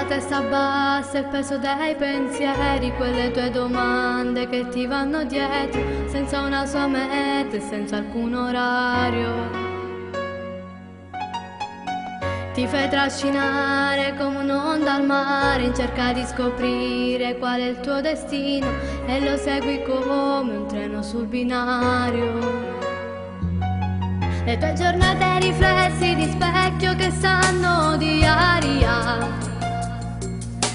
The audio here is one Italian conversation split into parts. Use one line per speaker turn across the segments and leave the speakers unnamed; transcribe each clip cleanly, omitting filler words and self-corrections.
testa bassa, il peso dei pensieri, quelle tue domande che ti vanno dietro, senza una sua meta e senza alcun orario. Ti fai trascinare come un'onda al mare in cerca di scoprire qual è il tuo destino e lo segui come un treno sul binario. Le tue giornate riflessi di specchio che sanno di aria,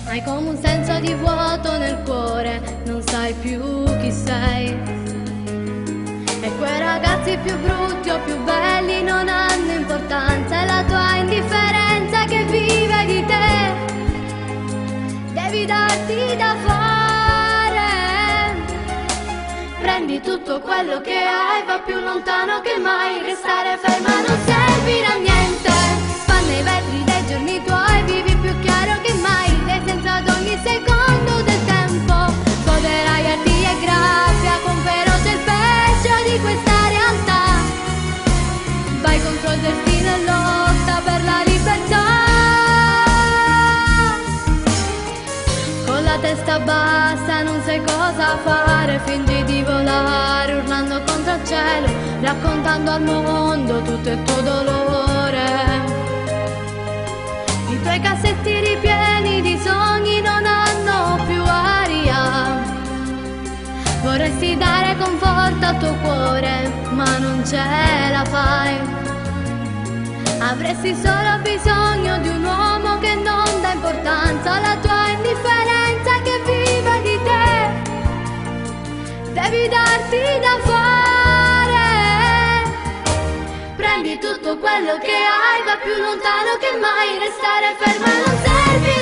hai come un senso di vuoto nel cuore, non sai più chi sei. E quei ragazzi più brutti o più belli non hanno importanza, è la tua indifferenza che vive di te. Devi darti da fare, prendi tutto quello che hai, va più lontano che mai, restare ferma non servirà a niente. Spanna i vetri dei giorni tuoi, vivi più chiaro che mai, dai senza ad ogni secondo del tempo. Goderai arti e grazia con feroce il peggio di questa realtà. Vai contro il destino e lotta per la libertà. Con la testa bassa non sai cosa fare, fingi di volare urlando contro il cielo, raccontando al mondo tutto il tuo dolore. I tuoi cassetti ripieni di sogni non hanno più aria, vorresti dare conforto al tuo cuore ma non ce la fai. Avresti solo bisogno di un uomo che non dà importanza alla tua indifferenza che vive di te. Devi darti da fare, prendi tutto quello che hai, va più lontano che mai, restare ferma non serve.